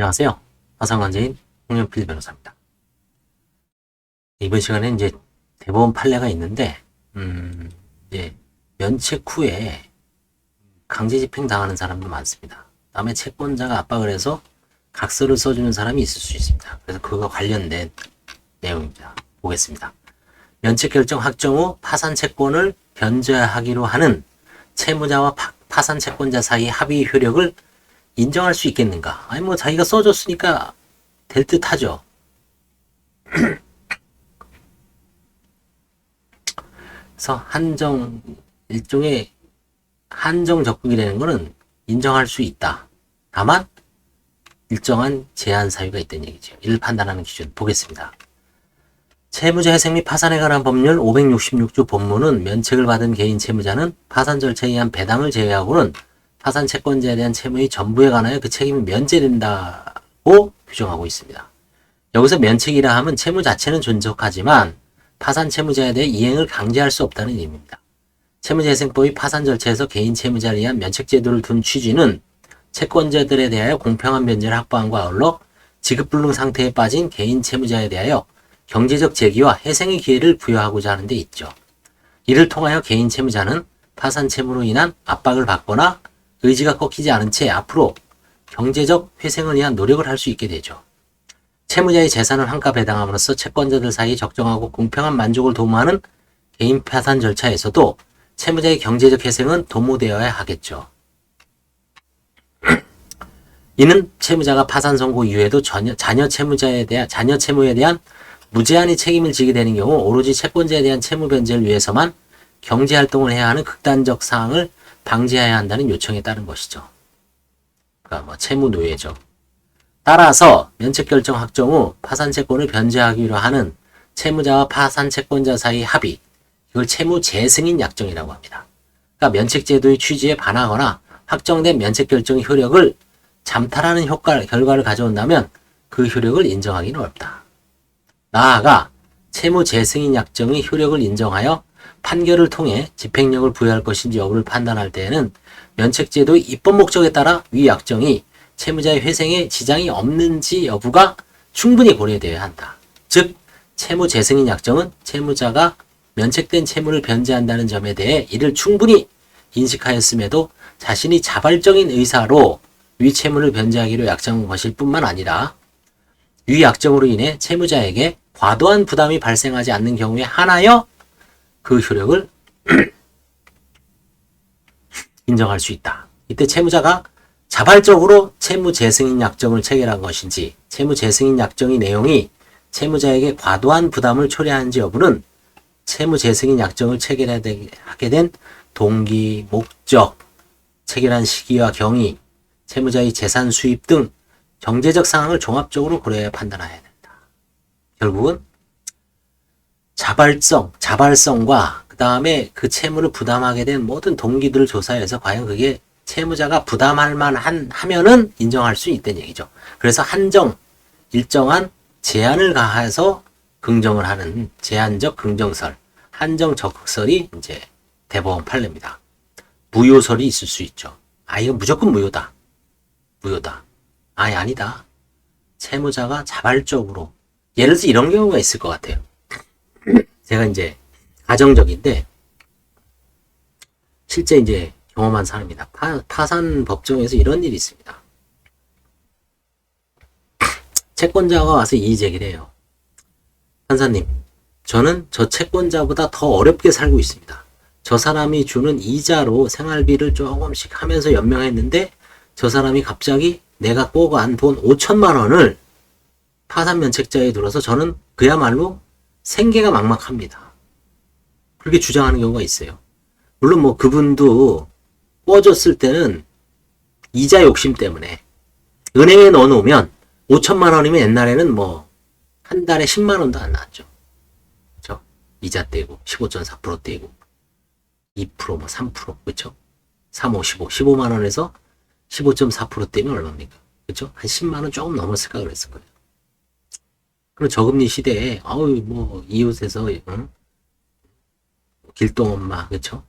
안녕하세요. 화상관제인 홍영필 변호사입니다. 이번 시간에 이제 대법원 판례가 있는데, 이제 면책 후에 강제 집행 당하는 사람도 많습니다. 다음에 채권자가 압박을 해서 각서를 써주는 사람이 있을 수 있습니다. 그래서 그거 관련된 내용입니다. 보겠습니다. 면책 결정 확정 후 파산 채권을 변제하기로 하는 채무자와 파산 채권자 사이 합의 효력을 인정할 수 있겠는가? 아니 뭐 자기가 써줬으니까 될 듯 하죠. 그래서 일종의 한정 적극이라는 거는 인정할 수 있다. 다만 일정한 제한 사유가 있다는 얘기죠. 이를 판단하는 기준 보겠습니다. 채무자 회생 및 파산에 관한 법률 566조 본문은 면책을 받은 개인 채무자는 파산 절차에 의한 배당을 제외하고는 파산 채권자에 대한 채무의 전부에 관하여 그 책임이 면제된다고 규정하고 있습니다. 여기서 면책이라 함은 채무 자체는 존속하지만 파산 채무자에 대해 이행을 강제할 수 없다는 의미입니다. 채무재생법이 파산 절차에서 개인 채무자를 위한 면책제도를 둔 취지는 채권자들에 대하여 공평한 면제를 확보함과 아울러 지급불능 상태에 빠진 개인 채무자에 대하여 경제적 재기와 회생의 기회를 부여하고자 하는 데 있죠. 이를 통하여 개인 채무자는 파산 채무로 인한 압박을 받거나 의지가 꺾이지 않은 채 앞으로 경제적 회생을 위한 노력을 할 수 있게 되죠. 채무자의 재산을 환가 배당함으로써 채권자들 사이 적정하고 공평한 만족을 도모하는 개인 파산 절차에서도 채무자의 경제적 회생은 도모되어야 하겠죠. 이는 채무자가 파산 선고 이후에도 자녀 채무에 대한 무제한의 책임을 지게 되는 경우 오로지 채권자에 대한 채무 변제를 위해서만 경제활동을 해야 하는 극단적 사항을 방지해야 한다는 요청에 따른 것이죠. 그러니까 채무 노예죠. 따라서 면책결정 확정 후 파산 채권을 변제하기로 하는 채무자와 파산 채권자 사이 합의, 이걸 채무 재승인 약정이라고 합니다. 그러니까 면책제도의 취지에 반하거나 확정된 면책결정의 효력을 잠탈하는 결과를 가져온다면 그 효력을 인정하기는 어렵다. 나아가 채무 재승인 약정의 효력을 인정하여 판결을 통해 집행력을 부여할 것인지 여부를 판단할 때에는 면책제도의 입법 목적에 따라 위 약정이 채무자의 회생에 지장이 없는지 여부가 충분히 고려되어야 한다. 즉, 채무 재승인 약정은 채무자가 면책된 채무를 변제한다는 점에 대해 이를 충분히 인식하였음에도 자신이 자발적인 의사로 위 채무를 변제하기로 약정한 것일 뿐만 아니라 위 약정으로 인해 채무자에게 과도한 부담이 발생하지 않는 경우에 한하여 그 효력을 인정할 수 있다. 이때 채무자가 자발적으로 채무 재승인 약정을 체결한 것인지 채무 재승인 약정의 내용이 채무자에게 과도한 부담을 초래하는지 여부는 채무 재승인 약정을 체결하게 된 동기, 목적, 체결한 시기와 경위, 채무자의 재산 수입 등 경제적 상황을 종합적으로 고려해 판단해야 된다. 결국은 자발성과 그 다음에 그 채무를 부담하게 된 모든 동기들을 조사해서 과연 그게 채무자가 부담할 만하면은 인정할 수 있다는 얘기죠. 그래서 일정한 제한을 가해서 긍정을 하는 제한적 긍정설, 한정 적극설이 이제 대법원 판례입니다. 무효설이 있을 수 있죠. 이건 무조건 무효다. 아니다. 채무자가 자발적으로, 예를 들어서 이런 경우가 있을 것 같아요. 제가 이제 가정적인데 실제 이제 경험한 사람입니다. 파산 법정에서 이런 일이 있습니다. 채권자가 와서 이의 제기를 해요. 판사님, 저는 저 채권자보다 더 어렵게 살고 있습니다. 저 사람이 주는 이자로 생활비를 조금씩 하면서 연명했는데 저 사람이 갑자기 내가 꼭 안 돈 5천만 원을 파산 면책자에 들어서 저는 그야말로 생계가 막막합니다. 그렇게 주장하는 경우가 있어요. 물론 뭐 그분도 꿔줬을 때는 이자 욕심 때문에 은행에 넣어놓으면 5천만 원이면 옛날에는 뭐 한 달에 10만 원도 안 나왔죠. 그렇죠? 이자 떼고 15.4% 떼고 2% 뭐 3% 그렇죠? 3, 5, 15만 원에서 15.4% 떼면 얼마입니까? 그렇죠? 한 10만 원 조금 넘었을까 그랬을 거예요. 그럼 저금리 시대에 뭐 이웃에서 길동엄마 그렇죠?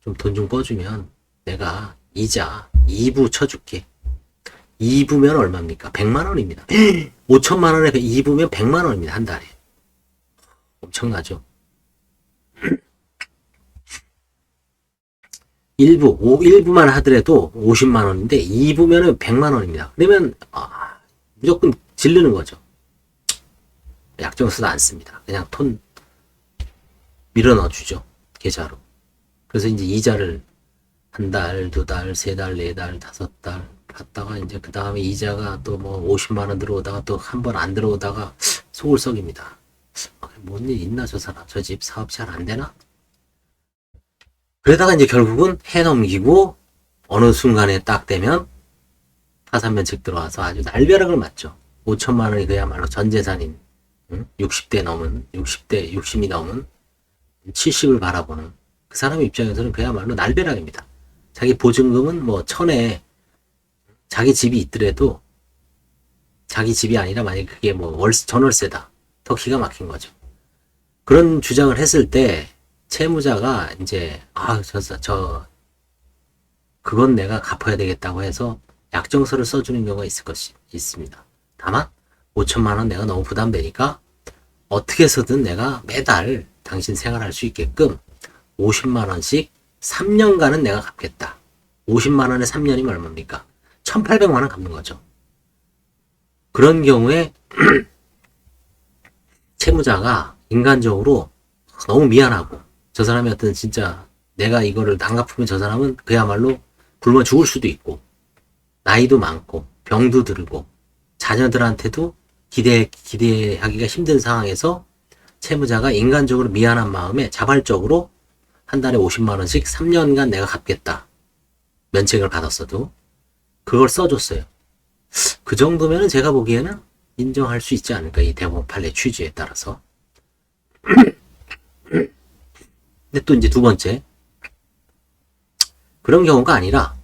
좀 돈 좀 꿔주면 내가 이자 2부 쳐줄게. 2부면 얼마입니까? 100만 원입니다. 5천만 원에 2부면 100만 원입니다. 한 달에. 엄청나죠? 1부만 하더라도 50만 원인데 2부면은 100만 원입니다. 그러면 무조건 질르는 거죠. 약정서도 안 씁니다. 그냥 톤 밀어 넣어주죠. 계좌로. 그래서 이제 이자를 한 달, 두 달, 세 달, 네 달, 다섯 달 갔다가 이제 그 다음에 이자가 또 뭐 50만 원 들어오다가 또 한 번 안 들어오다가 속을 썩입니다. 뭔 일 있나 저 사람, 저 집 사업 잘 안 되나? 그러다가 이제 결국은 해 넘기고 어느 순간에 딱 되면 파산면책 들어와서 아주 날벼락을 맞죠. 5천만 원이 그야말로 전 재산인 60대 넘은 60이 넘은 70을 바라보는 그 사람 입장에서는 그야말로 날벼락입니다. 자기 보증금은 뭐 1000에 자기 집이 있더라도 자기 집이 아니라 만약에 그게 뭐 전월세다. 더 기가 막힌 거죠. 그런 주장을 했을 때 채무자가 이제 그건 내가 갚아야 되겠다고 해서 약정서를 써주는 경우가 있습니다. 다만 5천만 원 내가 너무 부담되니까 어떻게 해서든 내가 매달 당신 생활할 수 있게끔 50만 원씩 3년간은 내가 갚겠다. 50만 원에 3년이면 얼마입니까? 1800만 원 갚는 거죠. 그런 경우에 채무자가 인간적으로 너무 미안하고 저 사람이 어떤 진짜 내가 이거를 안 갚으면 저 사람은 그야말로 굶어 죽을 수도 있고 나이도 많고 병도 들고 자녀들한테도 기대하기가 힘든 상황에서 채무자가 인간적으로 미안한 마음에 자발적으로 한 달에 50만 원씩 3년간 내가 갚겠다. 면책을 받았어도 그걸 써줬어요. 그 정도면은 제가 보기에는 인정할 수 있지 않을까, 이 대법원 판례 취지에 따라서. 근데 또 이제 두 번째, 그런 경우가 아니라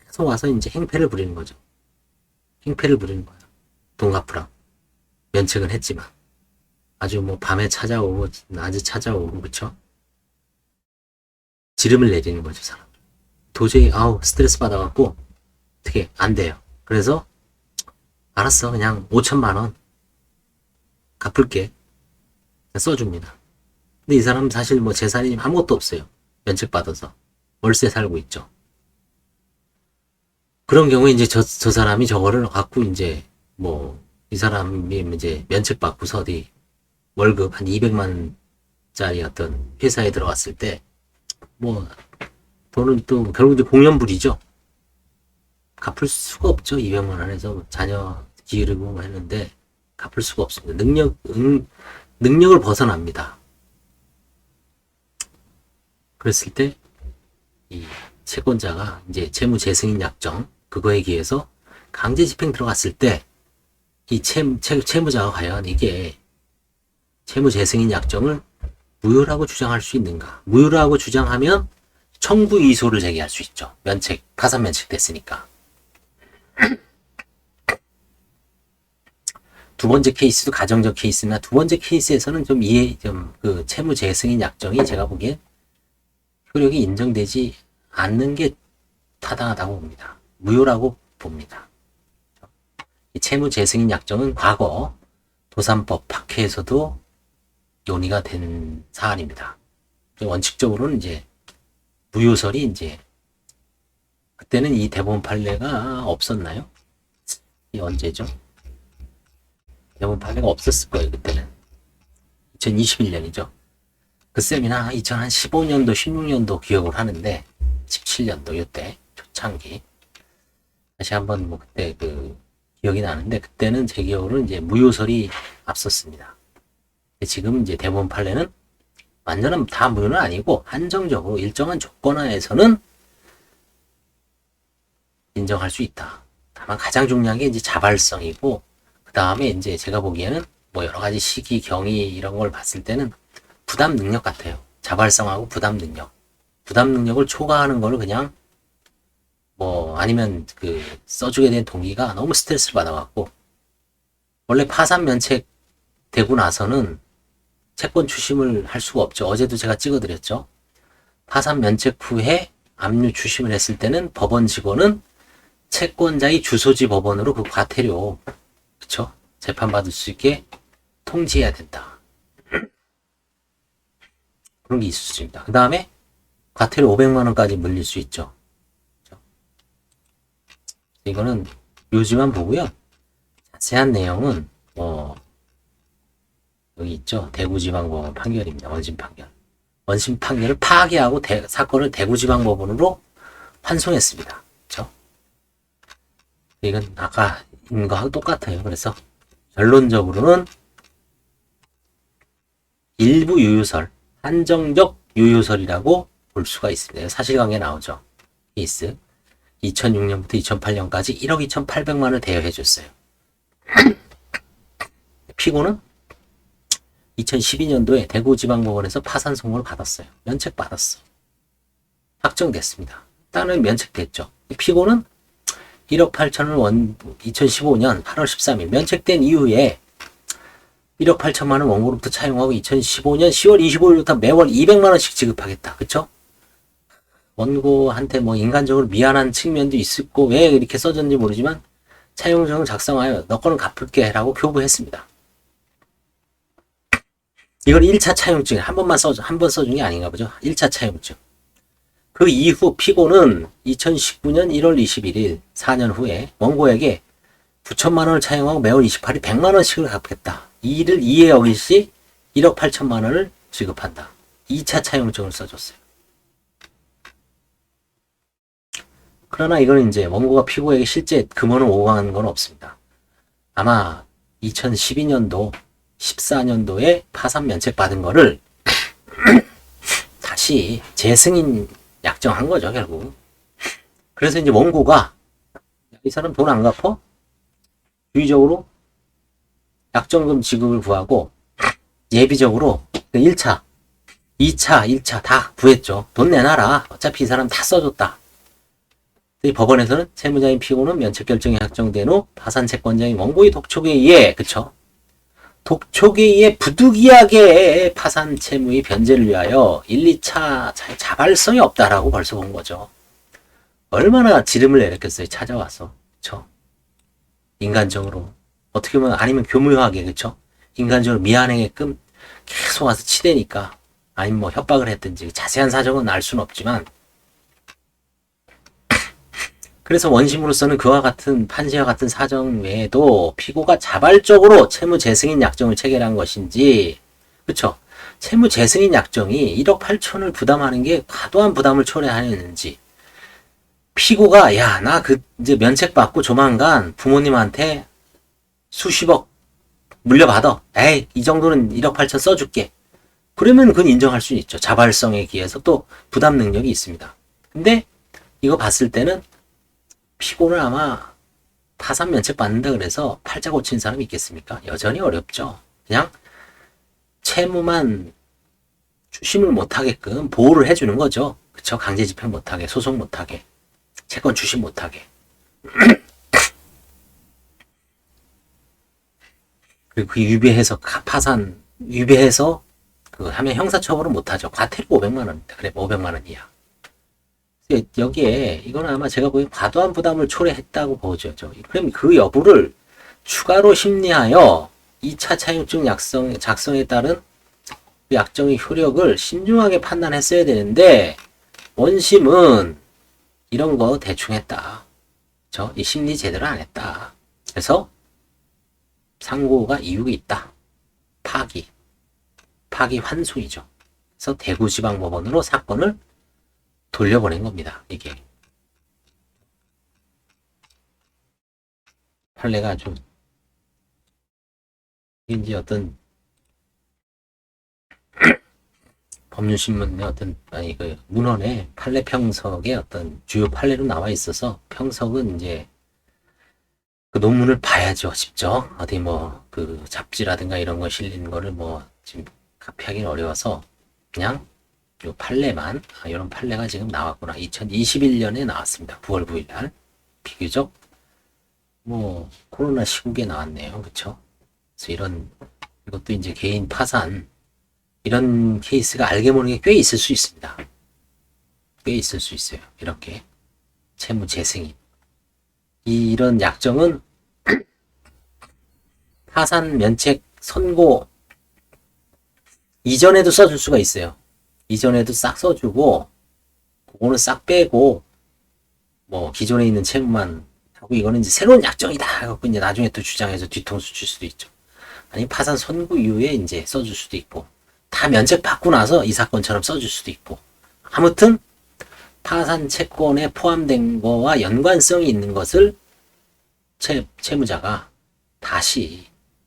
계속 와서 이제 행패를 부리는 거죠. 행패를 부리는 거예요. 돈 갚으라. 면책은 했지만 아주 뭐 밤에 찾아오고 낮에 찾아오고 그쵸? 지름을 내리는 거죠, 사람. 도저히 스트레스 받아갖고 어떻게 안 돼요. 그래서 알았어, 그냥 5천만 원 갚을게. 써줍니다. 근데 이 사람은 사실 뭐 재산이 아무것도 없어요. 면책 받아서 월세 살고 있죠. 그런 경우에 이제 저 사람이 저거를 갖고 이제 뭐 이 사람이 이제 면책 받고서 어디 월급 한 200만 짜리 어떤 회사에 들어갔을 때 뭐 돈은 또 결국 이제 공연불이죠. 갚을 수가 없죠. 200만 원에서 자녀 기르고 했는데 갚을 수가 없습니다. 능력을 벗어납니다. 그랬을 때 이 채권자가 이제 채무재승인 약정 그거에 기해서 강제 집행 들어갔을 때 이 채무자가 과연 이게 채무재승인 약정을 무효라고 주장할 수 있는가? 무효라고 주장하면 청구 이소를 제기할 수 있죠. 파산 면책 됐으니까. 두 번째 케이스도 가정적 케이스나 두 번째 케이스에서는 그 채무재승인 약정이 제가 보기엔 효력이 인정되지 않는 게 타당하다고 봅니다. 무효라고 봅니다. 이 채무재승인 약정은 과거 도산법 박해에서도 논의가 된 사안입니다. 원칙적으로는 이제 무효설이 이제 그때는 이 대법원 판례가 없었나요? 이 언제죠? 대법원 판례가 없었을 거예요. 그때는 2021년이죠. 그셈이나 2015년도 16년도 기억을 하는데 17년도 이때 초창기 다시 한번 뭐 그때 그 기억이 나는데 그때는 제 기억으로는 이제 무효설이 앞섰습니다. 지금 이제 대법원 판례는 완전한 다 무효는 아니고 한정적으로 일정한 조건하에서는 인정할 수 있다. 다만 가장 중요한 게 이제 자발성이고 그 다음에 이제 제가 보기에는 뭐 여러 가지 시기, 경위 이런 걸 봤을 때는 부담 능력 같아요. 자발성하고 부담 능력. 부담 능력을 초과하는 거를 그냥 뭐 아니면 그 써주게 된 동기가 너무 스트레스를 받아갖고 원래 파산 면책 되고 나서는 채권 추심을 할 수가 없죠. 어제도 제가 찍어드렸죠. 파산 면책 후에 압류 추심을 했을 때는 법원 직원은 채권자의 주소지 법원으로 그 과태료, 그쵸? 재판받을 수 있게 통지해야 된다. 그런 게 있을 수 있습니다. 그 다음에 과태료 500만원까지 물릴 수 있죠. 그쵸? 이거는 묘지만 보고요. 자세한 내용은 여기 있죠. 대구지방법원 판결입니다. 원심 판결. 원심 판결을 파기하고 사건을 대구지방법원으로 환송했습니다. 그렇죠? 이건 아까 있는 거하고 똑같아요. 그래서 결론적으로는 일부 유효설, 한정적 유효설이라고 볼 수가 있습니다. 사실관계 나오죠. 케이스 2006년부터 2008년까지 1억 2,800만 원을 대여해 줬어요. 피고는 2012년도에 대구지방법원에서 파산 선고를 받았어요. 면책받았어. 확정됐습니다. 일단은 면책됐죠. 피고는 1억 8천을 2015년 8월 13일 면책된 이후에 1억 8천만 원 원고로부터 차용하고 2015년 10월 25일부터 매월 200만 원씩 지급하겠다. 그쵸? 원고한테 뭐 인간적으로 미안한 측면도 있었고 왜 이렇게 써졌는지 모르지만 차용증을 작성하여 너 거는 갚을게 라고 교부했습니다. 이걸 1차 차용증 한 번 써준 게 아닌가 보죠. 1차 차용증. 그 이후 피고는 2019년 1월 21일 4년 후에 원고에게 9천만 원을 차용하고 매월 28일 100만 원씩을 갚겠다. 이를 이해 어길 시 1억 8천만 원을 지급한다. 2차 차용증을 써줬어요. 그러나 이건 이제 원고가 피고에게 실제 금원을 오강한 건 없습니다. 아마 2012년도 14년도에 파산 면책 받은 거를 다시 재승인 약정한 거죠, 결국. 그래서 이제 원고가 이 사람 돈 안 갚어? 주의적으로 약정금 지급을 구하고 예비적으로 1차, 2차, 1차 다 구했죠. 돈 내놔라. 어차피 이 사람 다 써줬다. 법원에서는 채무자인 피고는 면책결정이 확정된 후 파산 채권자인 원고의 독촉에 의해, 그쵸? 독촉에 의해 부득이하게 파산 채무의 변제를 위하여 1, 2차 자발성이 없다라고 벌써 본 거죠. 얼마나 지름을 내렸겠어요. 찾아와서. 그쵸? 인간적으로. 어떻게 보면 아니면 교묘하게, 그쵸? 인간적으로 미안하게끔 계속 와서 치대니까 아니면 뭐 협박을 했든지 자세한 사정은 알 수는 없지만 그래서 원심으로서는 그와 같은 판시와 같은 사정 외에도 피고가 자발적으로 채무 재승인 약정을 체결한 것인지, 그쵸? 채무 재승인 약정이 1억 8천을 부담하는 게 과도한 부담을 초래하였는지, 피고가 야, 나 이제 면책 받고 조만간 부모님한테 수십억 물려받아. 에이, 이 정도는 1억 8천 써줄게. 그러면 그건 인정할 수 있죠. 자발성에 기해서 또 부담 능력이 있습니다. 근데 이거 봤을 때는 피고는 아마 파산 면책 받는다 그래서 팔자 고친 사람이 있겠습니까? 여전히 어렵죠. 그냥 채무만 추심을 못하게끔 보호를 해주는 거죠. 그쵸? 강제 집행 못하게, 소송 못하게, 채권 추심 못하게. 그리고 그 유배해서 파산 유배해서 그 하면 형사처벌은 못하죠. 과태료 500만 원입니다. 그래, 500만 원 이하. 여기에 이건 아마 제가 보기엔 과도한 부담을 초래했다고 보죠. 그럼 그 여부를 추가로 심리하여 2차 차용증 작성에 따른 그 약정의 효력을 신중하게 판단했어야 되는데 원심은 이런 거 대충 했다. 이 심리 제대로 안 했다. 그래서 상고가 이유가 있다. 파기 환송이죠. 그래서 대구지방법원으로 사건을 돌려보낸 겁니다. 이게 판례가 아주 이제 어떤 법률신문의 그 문헌에 판례 평석의 어떤 주요 판례로 나와 있어서 평석은 이제 그 논문을 봐야죠. 직접 어디 뭐 그 잡지라든가 이런 거 실린 거를 뭐 지금 카피하기는 어려워서 그냥 요 판례만, 이런 판례가 지금 나왔구나. 2021년에 나왔습니다. 9월 9일 날. 비교적, 코로나 시국에 나왔네요. 그쵸? 그래서 이것도 이제 개인 파산, 이런 케이스가 알게 모르게 꽤 있을 수 있습니다. 꽤 있을 수 있어요. 이렇게. 채무 재승인. 이런 약정은 파산 면책 선고 이전에도 써줄 수가 있어요. 이전에도 싹 써주고 그거는 싹 빼고 뭐 기존에 있는 채무만 하고 이거는 이제 새로운 약정이다 하고 이제 나중에 또 주장해서 뒤통수 칠 수도 있죠. 아니 파산 선고 이후에 이제 써줄 수도 있고 다 면책 받고 나서 이 사건처럼 써줄 수도 있고 아무튼 파산 채권에 포함된 거와 연관성이 있는 것을 채무자가 다시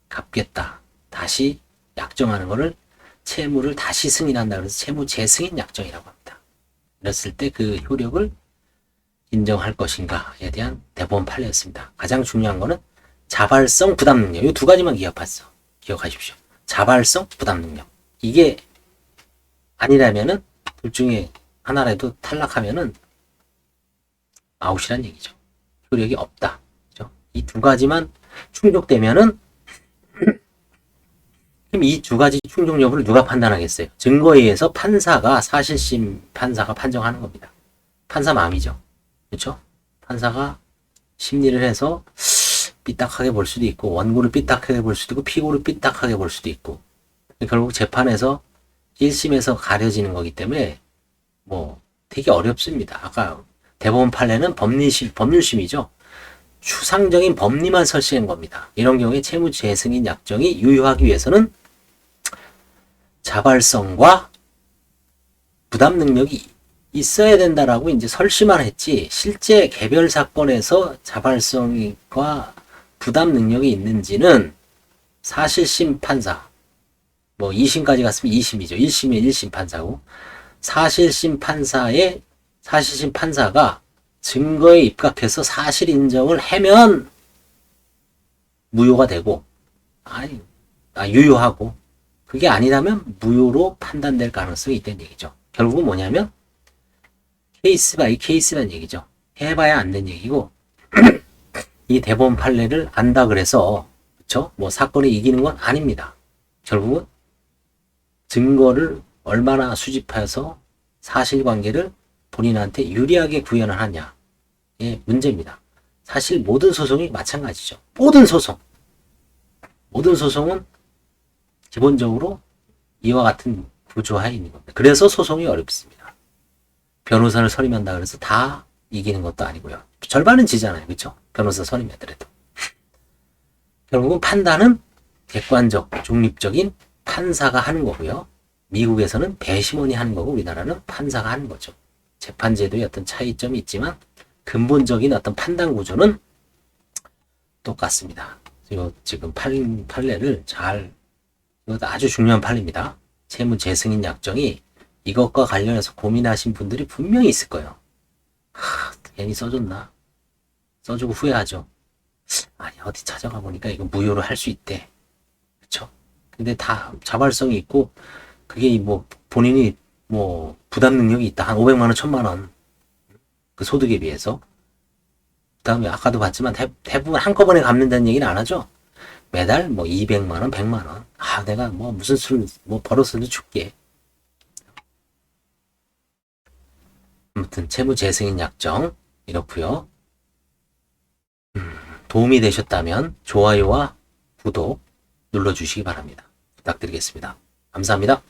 갚겠다. 다시 약정하는 거를 채무를 다시 승인한다. 그래서 채무 재승인 약정이라고 합니다. 이랬을 때 그 효력을 인정할 것인가에 대한 대법원 판례였습니다. 가장 중요한 거는 자발성 부담 능력. 이 두 가지만 기억하십시오. 자발성 부담 능력. 이게 아니라면은 둘 중에 하나라도 탈락하면은 아웃이란 얘기죠. 효력이 없다. 이 두 가지만 충족되면은 그럼 이 두 가지 충족 여부를 누가 판단하겠어요? 증거에 의해서 사실심 판사가 판정하는 겁니다. 판사 마음이죠. 그렇죠? 판사가 심리를 해서 삐딱하게 볼 수도 있고 원고를 삐딱하게 볼 수도 있고 피고를 삐딱하게 볼 수도 있고 결국 재판에서 1심에서 가려지는 거기 때문에 뭐 되게 어렵습니다. 아까 대법원 판례는 법률심이죠. 추상적인 법리만 설치한 겁니다. 이런 경우에 채무 재승인 약정이 유효하기 위해서는 자발성과 부담 능력이 있어야 된다라고 이제 설치만 했지 실제 개별 사건에서 자발성과 부담 능력이 있는지는 사실심 판사 뭐 2심까지 갔으면 2심이죠. 1심에 1심 판사고 사실심 판사가 증거에 입각해서 사실 인정을 하면 무효가 되고 유효하고 그게 아니라면 무효로 판단될 가능성이 있다는 얘기죠. 결국은 뭐냐면 케이스 바이 케이스라는 얘기죠. 해봐야 안 되는 얘기고 이 대법원 판례를 안다 그래서 그쵸? 뭐 사건을 이기는 건 아닙니다. 결국은 증거를 얼마나 수집해서 사실관계를 본인한테 유리하게 구현을 하냐의 문제입니다. 사실 모든 소송이 마찬가지죠. 모든 소송은 기본적으로 이와 같은 구조하에 있는 겁니다. 그래서 소송이 어렵습니다. 변호사를 선임한다 그래서 다 이기는 것도 아니고요. 절반은 지잖아요. 그렇죠? 변호사 선임하더라도. 결국은 판단은 객관적, 중립적인 판사가 하는 거고요. 미국에서는 배심원이 하는 거고 우리나라는 판사가 하는 거죠. 재판제도의 어떤 차이점이 있지만 근본적인 어떤 판단 구조는 똑같습니다. 지금 판례를 이것도 아주 중요한 판례입니다. 채무 재승인 약정이 이것과 관련해서 고민하신 분들이 분명히 있을 거예요. 괜히 써줬나? 써주고 후회하죠. 아니 어디 찾아가 보니까 이거 무효로 할 수 있대. 그쵸? 근데 다 자발성이 있고 그게 뭐 본인이 뭐 부담 능력이 있다. 한 500만 원, 1000만 원. 그 소득에 비해서. 그다음에 아까도 봤지만 대부분 한꺼번에 갚는다는 얘기는 안 하죠. 매달 뭐 200만 원, 100만 원. 내가 뭐 무슨 술 뭐 벌어서도 줄게. 아무튼 채무 재승인 약정 이렇고요. 도움이 되셨다면 좋아요와 구독 눌러주시기 바랍니다. 부탁드리겠습니다. 감사합니다.